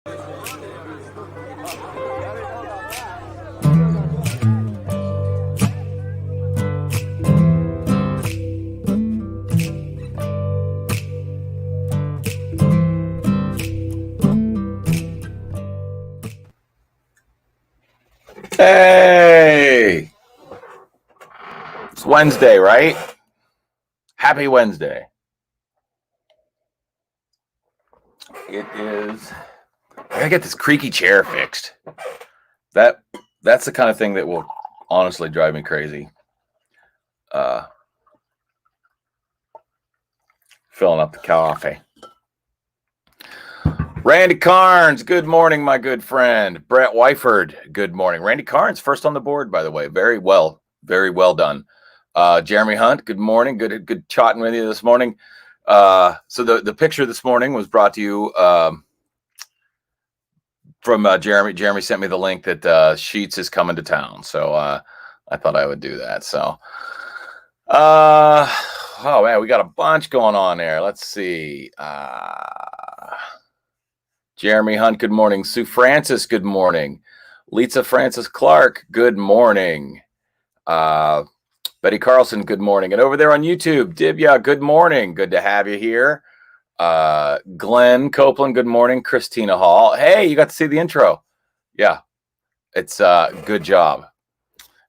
Hey, it's Wednesday, right? Happy Wednesday. It is. I gotta get this creaky chair fixed. That's the kind of thing that will honestly drive me crazy. Uh, Filling up the coffee. Randy Carnes, good morning, my good friend. Brett Wyford, good morning. Randy Carnes, first on the board, by the way. Very well done. Jeremy Hunt, good morning. Good chatting with you this morning. So the picture this morning was brought to you from Jeremy. Jeremy sent me the link that Sheetz is coming to town, so I thought I would do that. So, oh man, we got a bunch going on there. Let's see. Jeremy Hunt, good morning. Sue Francis, good morning. Lisa Francis Clark, good morning. Betty Carlson, good morning. And over there on YouTube, Divya, good morning. Good to have you here. Glenn Copeland, good morning. Christina Hall, hey, you got to see the intro. Yeah, it's good job.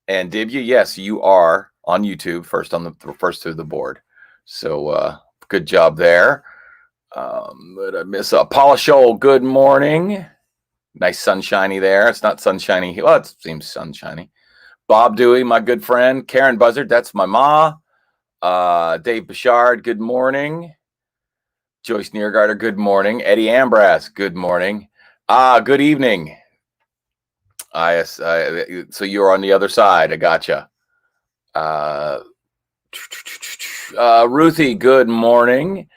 And Divya, yes, you are on YouTube, first to the board. So good job there. But I miss Paula Scholl, good morning. Nice sunshiny there. It's not sunshiny. Well, it seems sunshiny. Bob Dewey, my good friend. Karen Buzzard, that's my ma. Dave Bouchard, good morning. Joyce Niergarter, good morning. Eddie Ambras, good morning. Good evening. So you're on the other side. I gotcha. Ruthie, good morning.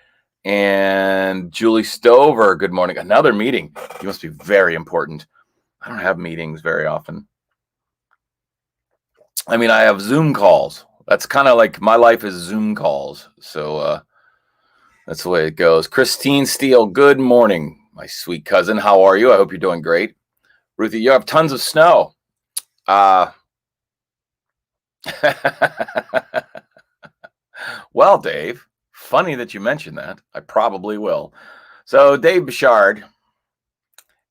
And Julie Stover, good morning. Another meeting. You must be very important. I don't have meetings very often. I mean, I have Zoom calls. That's kind of like my life is Zoom calls. So that's the way it goes. Christine Steele, good morning, my sweet cousin. How are you? I hope you're doing great. Ruthie, you have tons of snow. Well, Dave, funny that you mentioned that. I probably will. So Dave Bouchard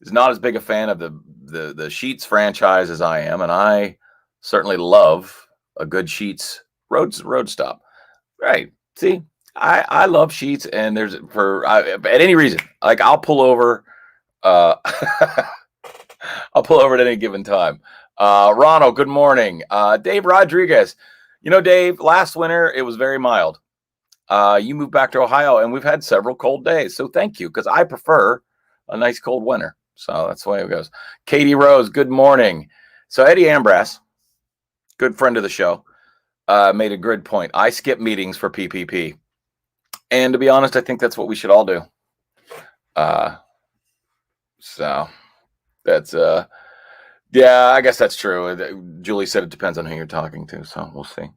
is not as big a fan of the Sheetz franchise as I am, and I certainly love a good Sheetz road stop. Right. See, I love Sheetz, and there's at any reason, like I'll pull over. I'll pull over at any given time. Ronald, good morning. Dave Rodriguez. You know, Dave, last winter it was very mild. You moved back to Ohio, and we've had several cold days. So thank you, because I prefer a nice cold winter. So that's the way it goes. Katie Rose, good morning. So Eddie Ambras, good friend of the show, made a good point. I skip meetings for PPP. And to be honest, I think that's what we should all do. So that's, yeah, I guess that's true. Julie said it depends on who you're talking to. So we'll see.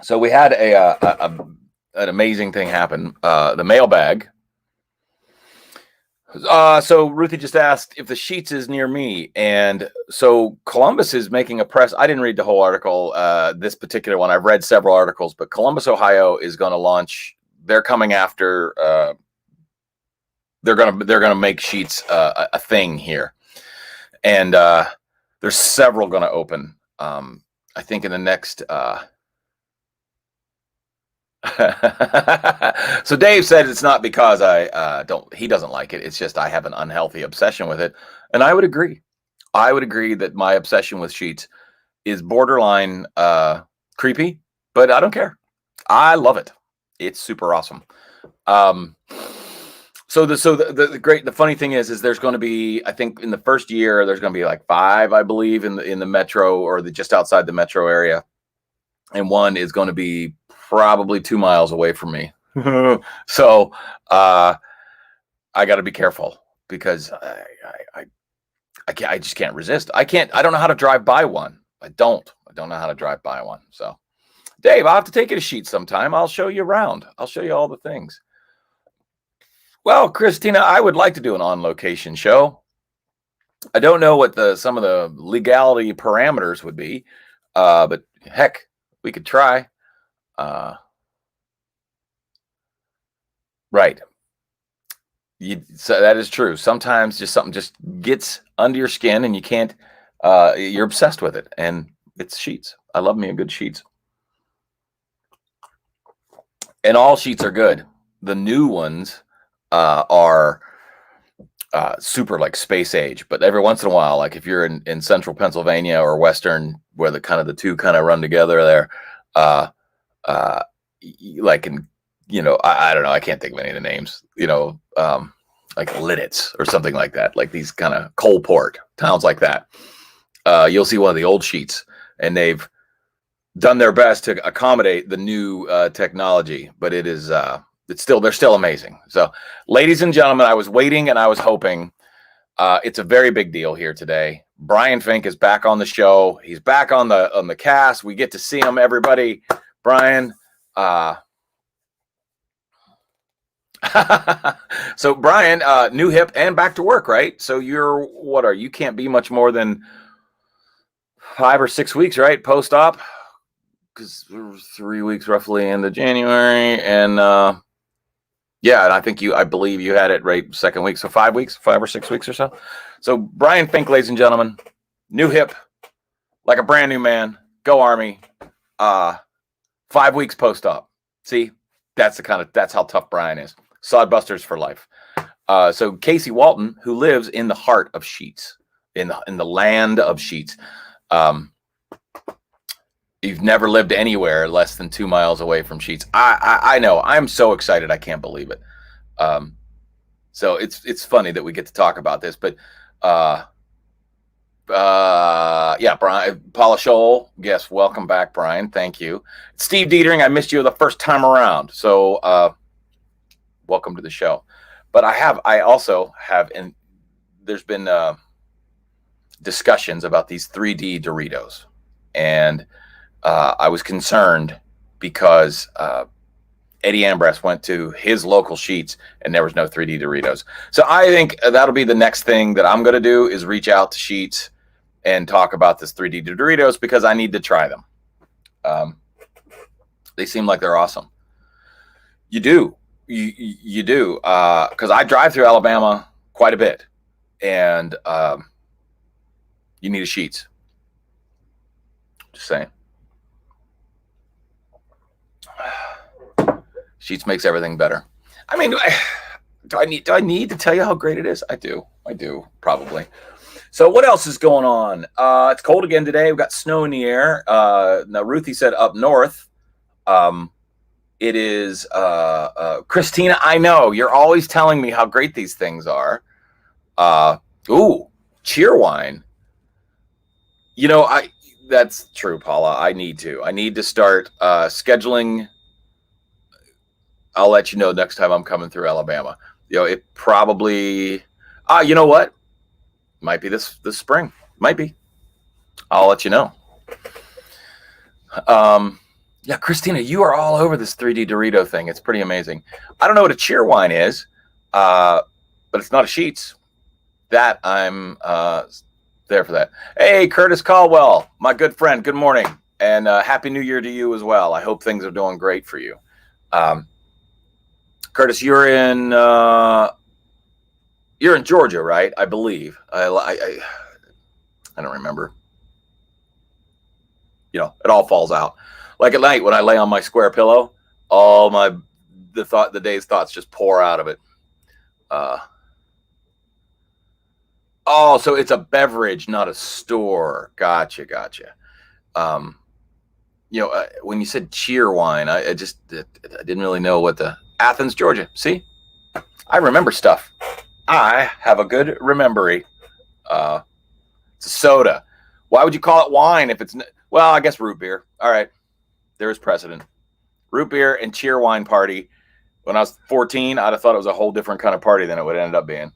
So we had an amazing thing happen. The mailbag. So Ruthie just asked if the Sheetz is near me, and so Columbus is making a press. I didn't read the whole article, this particular one. I've read several articles, but Columbus, Ohio, is going to launch. They're coming after. They're gonna make Sheetz a thing here, and there's several going to open. I think in the next. So Dave said it's not because he doesn't like it. It's just I have an unhealthy obsession with it. And I would agree. I would agree that my obsession with Sheetz is borderline creepy, but I don't care. I love it. It's super awesome. So the funny thing is there's going to be, I think in the first year, there's going to be like 5, I believe, in the metro or just outside the metro area. And one is going to be probably 2 miles away from me. So I got to be careful because I just can't resist. I don't know how to drive by one. I don't know how to drive by one. So Dave, I'll have to take you to Sheetz sometime. I'll show you around. I'll show you all the things. Well, Christina, I would like to do an on-location show. I don't know what some of the legality parameters would be, but heck, we could try. Uh, right. So that is true. Sometimes just something just gets under your skin and you can't, you're obsessed with it. And it's sheets. I love me a good sheets. And all sheets are good. The new ones are super like space age, but every once in a while, like if you're in central Pennsylvania or western, where the two kind of run together there, uh, uh, like in, I don't know, I can't think of any of the names, like Lidditz or something like that, like these kind of Coalport towns like that. You'll see one of the old sheets, and they've done their best to accommodate the new technology, but they're still amazing. So, ladies and gentlemen, I was waiting and I was hoping. It's a very big deal here today. Brian Fink is back on the show. He's back on the cast. We get to see him, everybody. Brian. So Brian, new hip and back to work, right? So you can't be much more than 5 or 6 weeks, right? Post-op, because 3 weeks roughly into January, and yeah, and I believe you had it right second week, so 5 weeks, 5 or 6 weeks or so. So Brian Fink, ladies and gentlemen, new hip, like a brand new man. Go Army. 5 weeks post-op. See, that's how tough Brian is. Sodbusters for life. So Casey Walton, who lives in the heart of Sheets, in the land of Sheets. You've never lived anywhere less than 2 miles away from Sheets. I know. I'm so excited. I can't believe it. So it's funny that we get to talk about this, but yeah, Brian, Paula Scholl. Yes, welcome back, Brian. Thank you. Steve Dietering, I missed you the first time around. So welcome to the show. But I also have, and there's been discussions about these 3D Doritos, and I was concerned because Eddie Ambrose went to his local Sheets and there was no 3D Doritos. So I think that'll be the next thing that I'm going to do, is reach out to Sheets and talk about this 3D Doritos, because I need to try them. They seem like they're awesome. You do. You do. Because I drive through Alabama quite a bit, and you need a Sheets. Just saying. Sheets makes everything better. I mean, do I need to tell you how great it is? I do probably. So what else is going on? It's cold again today. We've got snow in the air. Now Ruthie said up north. It is Christina. I know you're always telling me how great these things are. Cheerwine. That's true, Paula. I need to start scheduling. I'll let you know next time I'm coming through Alabama. It probably, you know what? Might be this spring. Might be. I'll let you know. Yeah, Christina, you are all over this 3D Dorito thing. It's pretty amazing. I don't know what a Cheerwine is, but it's not a Sheets. That I'm there for that. Hey, Curtis Caldwell, my good friend. Good morning, and Happy New Year to you as well. I hope things are doing great for you. Curtis, you're in Georgia, right? I believe. I don't remember. It all falls out. Like at night when I lay on my square pillow, all the day's thoughts just pour out of it. So it's a beverage, not a store. Gotcha. When you said Cheerwine, I didn't really know what Athens, Georgia. See, I remember stuff. I have a good memory. It's a soda. Why would you call it wine if it's well? I guess root beer. All right, there's precedent. Root beer and Cheerwine party. When I was 14, I'd have thought it was a whole different kind of party than it would end up being.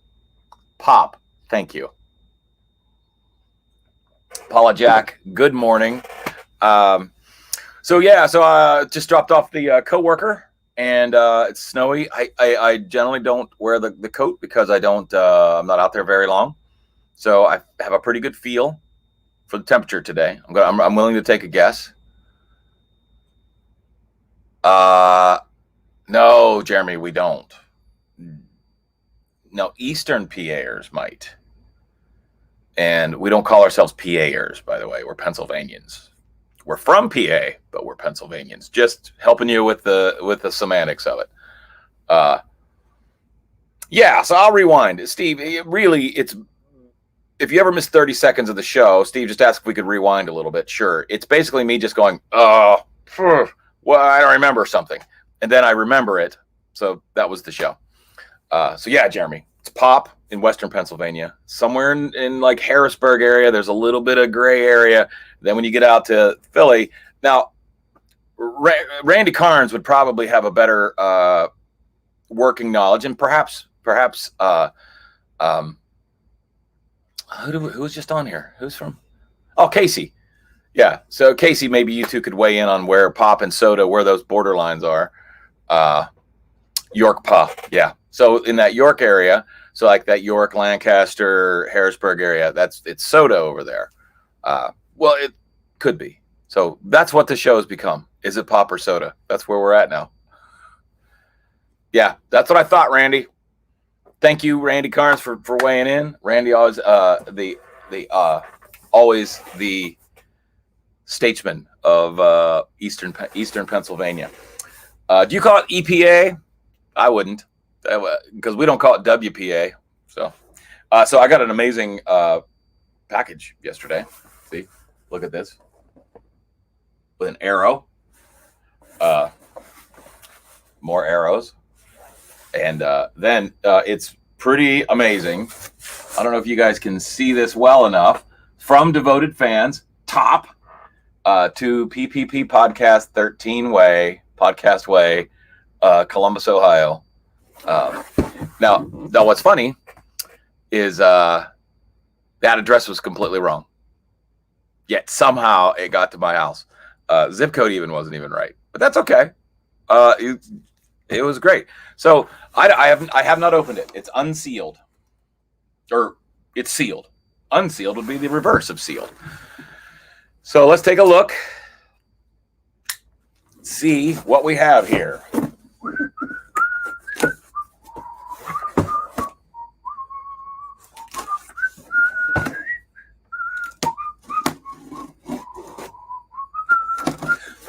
Pop. Thank you. Paula Jack, good morning. So just dropped off the coworker and it's snowy. I generally don't wear the coat because I'm not out there very long, so I have a pretty good feel for the temperature today. I'm willing to take a guess. No, Jeremy, we don't. No, Eastern PAers might. And we don't call ourselves PAers, by the way. We're Pennsylvanians. We're from PA, but we're Pennsylvanians. Just helping you with the semantics of it. Yeah, so I'll rewind. Steve, it's if you ever miss 30 seconds of the show, Steve just asked if we could rewind a little bit. Sure. It's basically me just going, well, I don't remember something. And then I remember it. So that was the show. So yeah, Jeremy, it's Pop in Western Pennsylvania, somewhere in like Harrisburg area. There's a little bit of gray area. Then when you get out to Philly, now Randy Carnes would probably have a better working knowledge, and perhaps who was just on here? Who's from? Oh, Casey. Yeah. So Casey, maybe you two could weigh in on where Pop and Soda, where those borderlines are. York Pop. Yeah. So in that York area, so like that York, Lancaster, Harrisburg area, it's Soda over there. Well, it could be. So that's what the show has become. Is it Pop or Soda? That's where we're at now. Yeah, that's what I thought, Randy. Thank you, Randy Carnes, for weighing in. Randy always always the statesman of Eastern Pennsylvania. Do you call it EPA? I wouldn't, because we don't call it WPA. So I got an amazing package yesterday. See, look at this with an arrow, more arrows, and then it's pretty amazing. I don't know if you guys can see this well enough. From devoted fans, Top to PPP Podcast 13 Podcast Way, Columbus, Ohio. Now, what's funny is that address was completely wrong. Yet somehow it got to my house. Zip code even wasn't even right, but that's okay. It was great. So I have not opened it. It's unsealed, or it's sealed. Unsealed would be the reverse of sealed. So let's take a look. See what we have here.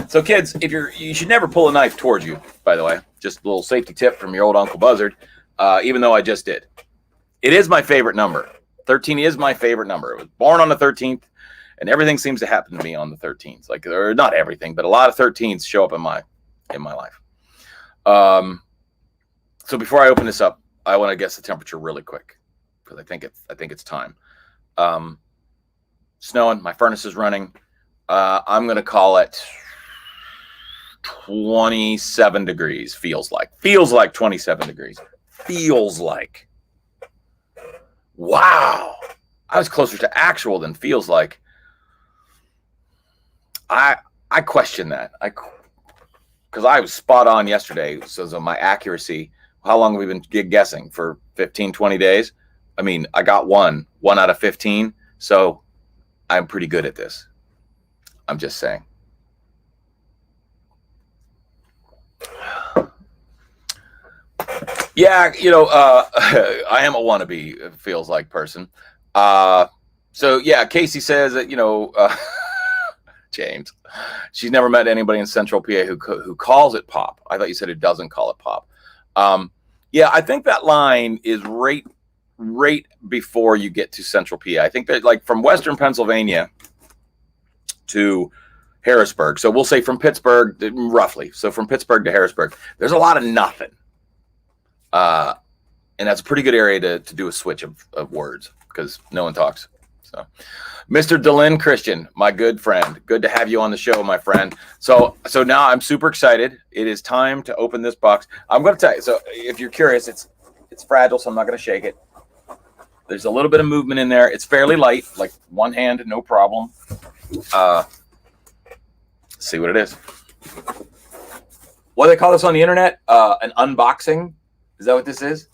So kids, you should never pull a knife towards you, by the way. Just a little safety tip from your old Uncle Buzzard, even though I just did. It is my favorite number. 13 is my favorite number. It was born on the 13th, and everything seems to happen to me on the 13th. Like, or not everything, but a lot of 13s show up in my life. So before I open this up, I want to guess the temperature really quick, because I think it's time. Snowing, my furnace is running. I'm going to call it 27 degrees. Feels like 27 degrees. Feels like. Wow. I was closer to actual than feels like. I question that. Because I was spot on yesterday. So my accuracy, how long have we been guessing? For 15, 20 days? I mean, I got one out of 15. So I'm pretty good at this. I'm just saying. Yeah, I am a wannabe, it feels like, person. So yeah, Casey says that, James, she's never met anybody in Central PA who calls it Pop. I thought you said who doesn't call it Pop. Yeah, I think that line is right before you get to Central PA. I think that, like, from Western Pennsylvania to Harrisburg. So we'll say from Pittsburgh, roughly. So from Pittsburgh to Harrisburg, there's a lot of nothing. And that's a pretty good area to do a switch of words, because no one talks. So, Mr. Delin Christian, my good friend, good to have you on the show, my friend. So now I'm super excited. It is time to open this box. I'm going to tell you. So if you're curious, it's fragile, so I'm not going to shake it. There's a little bit of movement in there. It's fairly light, like one hand, no problem. See what it is. what do they call this on the internet? An unboxing? Is that what this is?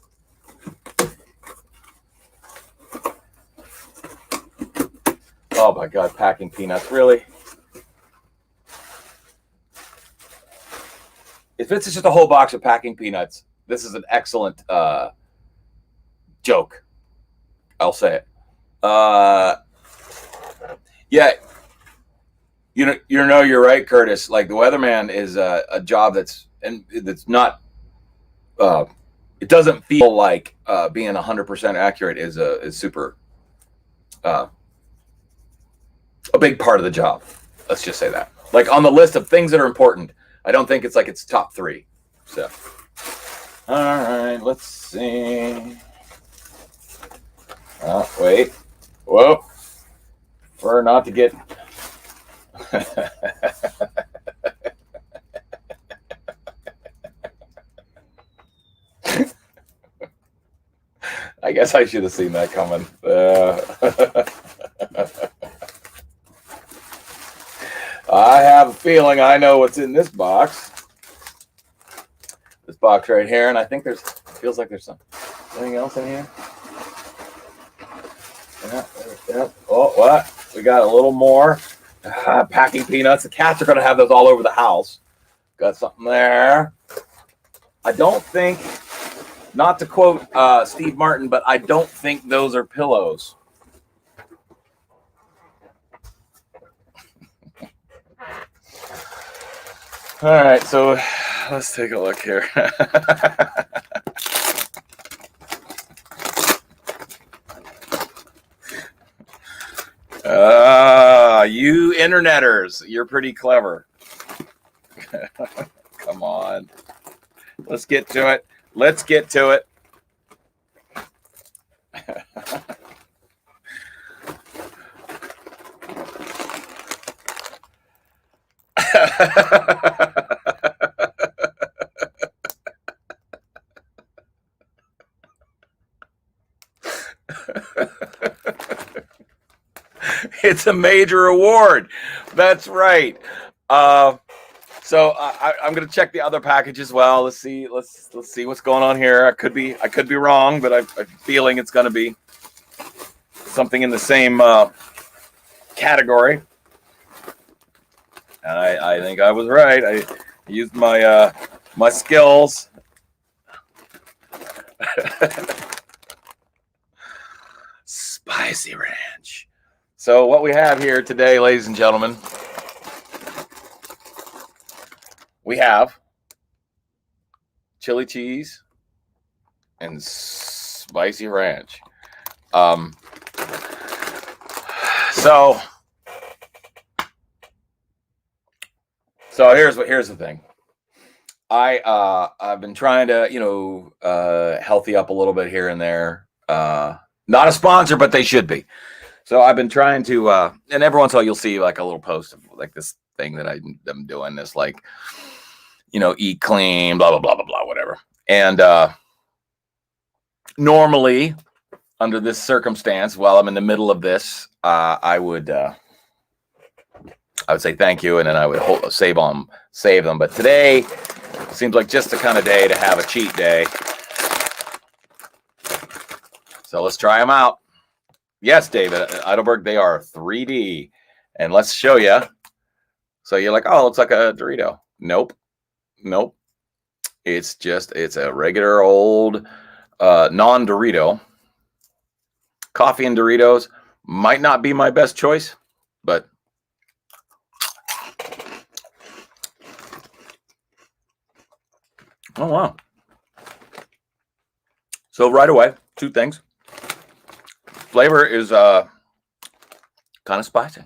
Oh my God, packing peanuts, really? If this is just a whole box of packing peanuts, this is an excellent joke. I'll say it. Yeah, you're right, Curtis. Like the weatherman is a job that's not. It doesn't feel like being 100% accurate is super. A big part of the job. Let's just say that. Like on the list of things that are important, I don't think it's like it's top 3. So, all right, let's see. Oh, wait. Whoa. For not to get. I guess I should have seen that coming. I have a feeling I know what's in this box. This box right here, and I think feels like there's something else in here. Yeah. Oh, what? We got a little more. Packing peanuts. The cats are going to have those all over the house. Got something there. I don't think, not to quote Steve Martin, but I don't think those are pillows. All right, so let's take a look here. You interneters, you're pretty clever. Come on. Let's get to it. Let's get to it. It's a major award. That's right. So I'm going to check the other package as well. Let's see what's going on here. I could be wrong, but I'm feeling it's going to be something in the same category. And I think I was right. I used my my skills. Spicy Ranch. So what we have here today, ladies and gentlemen, we have chili cheese and spicy ranch. So here's the thing. I've been trying to healthy up a little bit here and there. Not a sponsor, but they should be. So I've been trying to, and every once in a while you'll see like a little post of like this thing that I'm doing, this like, eat clean, blah, blah, blah, blah, blah, whatever. And normally under this circumstance, while I'm in the middle of this, I would say thank you, and then I would save them. But today seems like just the kind of day to have a cheat day. So let's try them out. Yes, David Eidelberg, they are 3D. And let's show you. So you're like, oh, it looks like a Dorito. Nope. It's a regular old non-Dorito. Coffee and Doritos might not be my best choice, but oh, wow. So right away, 2 things. Flavor is kind of spicy.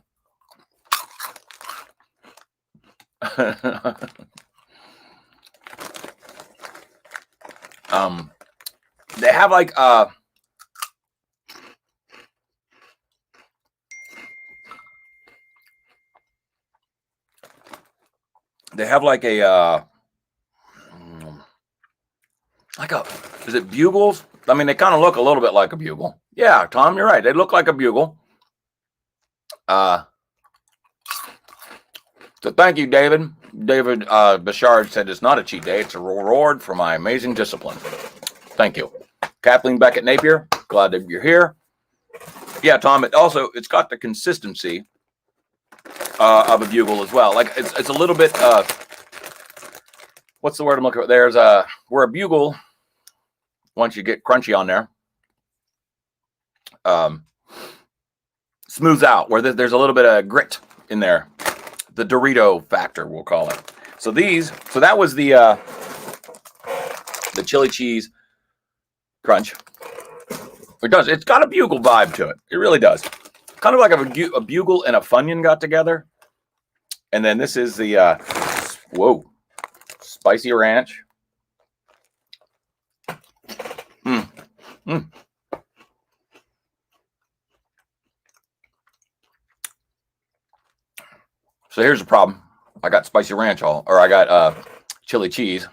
They have like is it Bugles? I mean, they kind of look a little bit like a Bugle. Yeah, Tom, you're right. They look like a Bugle. So thank you, David. David Bouchard said it's not a cheat day. It's a reward for my amazing discipline. Thank you. Kathleen Beckett Napier, glad that you're here. Yeah, Tom, it's got the consistency of a bugle as well. Like it's a little bit, what's the word I'm looking for? There's where a bugle, once you get crunchy on there, smooths out, where there's a little bit of grit in there. The Dorito factor, we'll call it. So that was the chili cheese crunch. It's got a bugle vibe to it. It really does. Kind of like a bugle and a Funyun got together. And then this is the, spicy ranch. So here's the problem. I got spicy ranch I got chili cheese.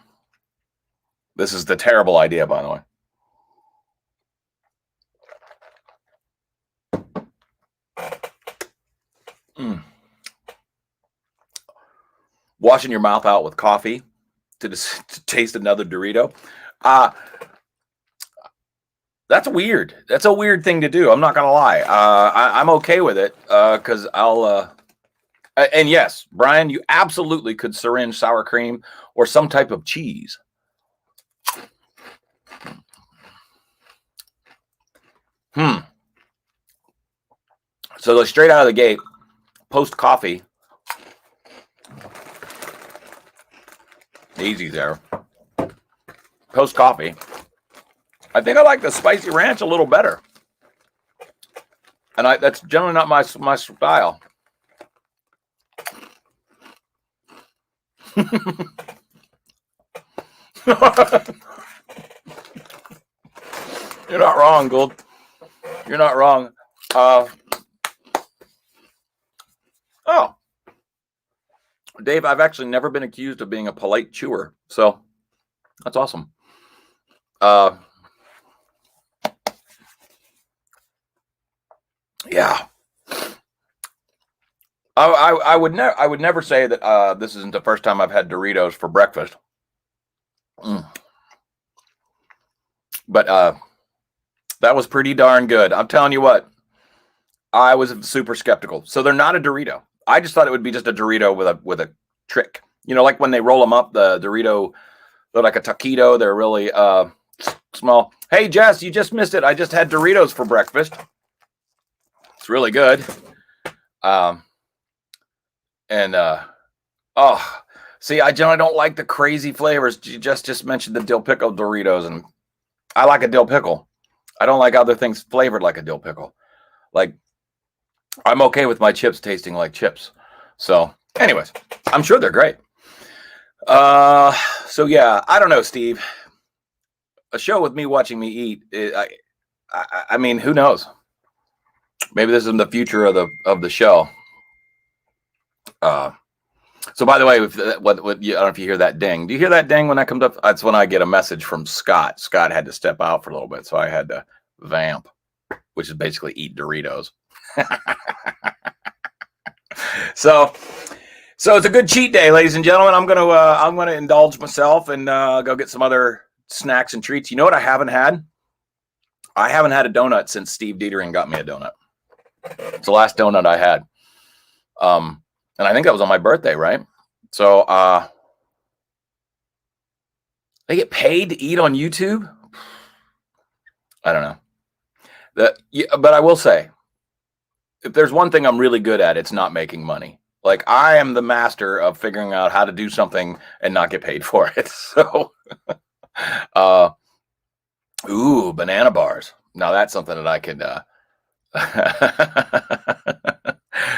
This is the terrible idea, by the way. Washing your mouth out with coffee to taste another Dorito. That's weird. That's a weird thing to do. I'm not going to lie. I'm okay with it because I'll... and yes, Brian, you absolutely could syringe sour cream or some type of cheese. So like straight out of the gate, post coffee. Easy there. Post coffee. I think I like the spicy ranch a little better. And that's generally not my style. You're not wrong, Gould. You're not wrong. Dave, I've actually never been accused of being a polite chewer, so that's awesome. Yeah. I would never say that this isn't the first time I've had Doritos for breakfast. But that was pretty darn good. I'm telling you what, I was super skeptical. So they're not a Dorito. I just thought it would be just a Dorito with a trick. You know, like when they roll them up, the Dorito, they're like a taquito. They're really small. Hey, Jess, you just missed it. I just had Doritos for breakfast. It's really good. See, I generally don't like the crazy flavors. You just mentioned the dill pickle Doritos, and I like a dill pickle. I don't like other things flavored like a dill pickle. Like, I'm okay with my chips tasting like chips. So, anyways, I'm sure they're great. So yeah, I don't know, Steve. A show with me watching me eat. I mean, who knows? Maybe this is the future of the show. So by the way, I don't know if you hear that ding. Do you hear that ding when that comes up? That's when I get a message from Scott. Scott had to step out for a little bit, so I had to vamp, which is basically eat Doritos. So it's a good cheat day, ladies and gentlemen. I'm gonna indulge myself and go get some other snacks and treats. You know what I haven't had? I haven't had a donut since Steve Dietering got me a donut. It's the last donut I had. And I think that was on my birthday, right? So they get paid to eat on YouTube? I don't know. But I will say, if there's one thing I'm really good at, it's not making money. Like, I am the master of figuring out how to do something and not get paid for it. So, banana bars. Now that's something that I could,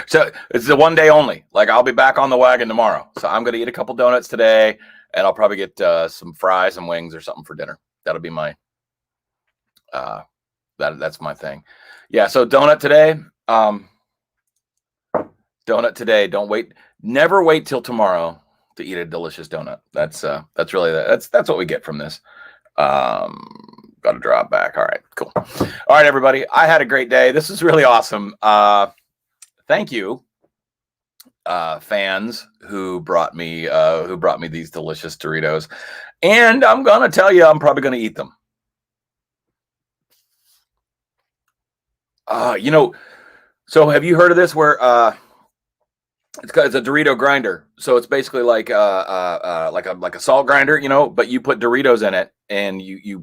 so it's the one day only. Like, I'll be back on the wagon tomorrow. So I'm going to eat a couple donuts today, and I'll probably get some fries and wings or something for dinner. That'll be my, that's my thing. Yeah. So donut today. Donut today. Don't wait. Never wait till tomorrow to eat a delicious donut. That's really that's what we get from this. Got to drop back. All right, cool. All right, everybody. I had a great day. This is really awesome. Thank you fans who brought me these delicious Doritos, and I'm gonna tell you, I'm probably gonna eat them. You know, so have you heard of this? Where it's a Dorito grinder, so it's basically like like a salt grinder, you know, but you put Doritos in it, and you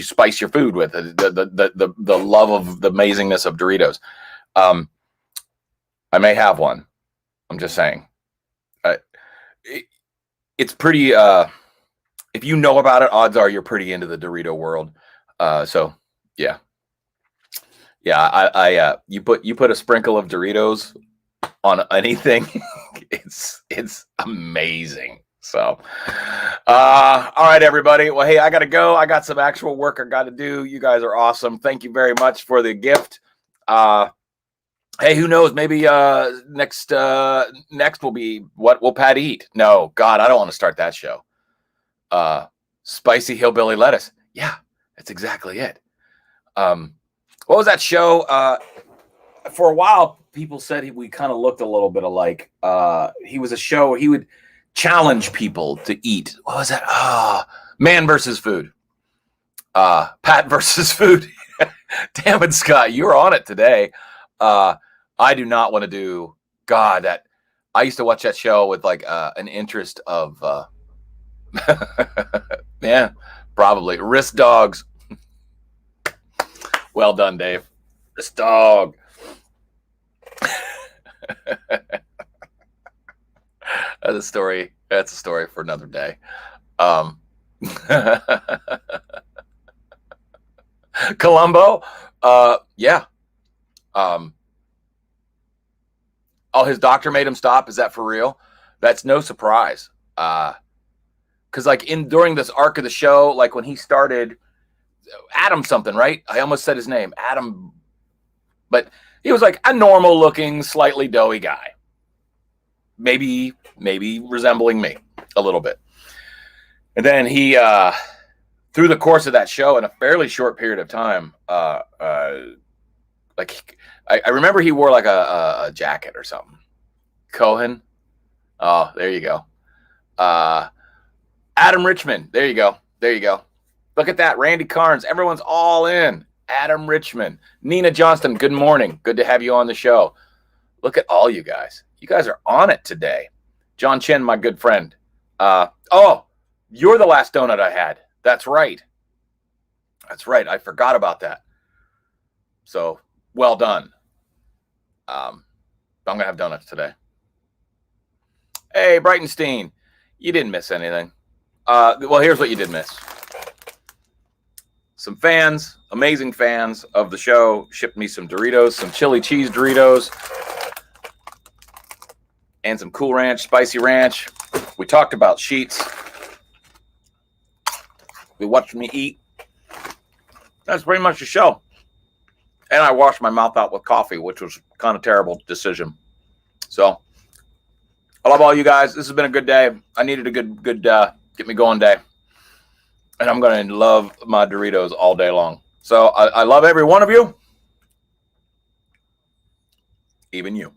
spice your food with it. The love of the amazingness of Doritos. I may have one. I'm just saying. It, it's pretty. If you know about it, odds are you're pretty into the Dorito world. So yeah, yeah. You put a sprinkle of Doritos on anything, it's amazing. So, all right, everybody. Well, hey, I gotta go. I got some actual work I got to do. You guys are awesome. Thank you very much for the gift. Hey, who knows? Maybe next will be what will Pat eat? No, God, I don't want to start that show. Spicy hillbilly lettuce. Yeah, that's exactly it. What was that show? For a while, people said we kind of looked a little bit alike. He was a show he would challenge people to eat. What was that? Man versus food. Pat versus food. Damn it, Scott, you're on it today. I do not want to do. God, that I used to watch that show with like an interest of. Yeah, probably wrist dogs. Well done, Dave. Wrist dog. That's a story. That's a story for another day. Columbo, yeah. Oh, his doctor made him stop. Is that for real? That's no surprise. Because like during this arc of the show, like when he started, Adam something, right? I almost said his name, Adam, but he was like a normal looking, slightly doughy guy. Maybe resembling me a little bit. And then he, through the course of that show, in a fairly short period of time, like I remember he wore like a jacket or something. Cohen. Oh, there you go. Adam Richman. There you go. There you go. Look at that. Randy Carnes. Everyone's all in. Adam Richman. Nina Johnston. Good morning. Good to have you on the show. Look at all you guys. You guys are on it today. John Chen, my good friend. Oh, you're the last donut I had. That's right. That's right. I forgot about that. So well done. I'm going to have donuts today. Hey, Brightenstein. You didn't miss anything. Well, here's what you did miss. Some fans, amazing fans of the show, shipped me some Doritos, some chili cheese Doritos, and some Cool Ranch, Spicy Ranch. We talked about sheets. We watched me eat. That's pretty much the show. And I washed my mouth out with coffee, which was kind of a terrible decision. So, I love all you guys. This has been a good day. I needed a good get me going day. And I'm going to love my Doritos all day long. So, I love every one of you. Even you.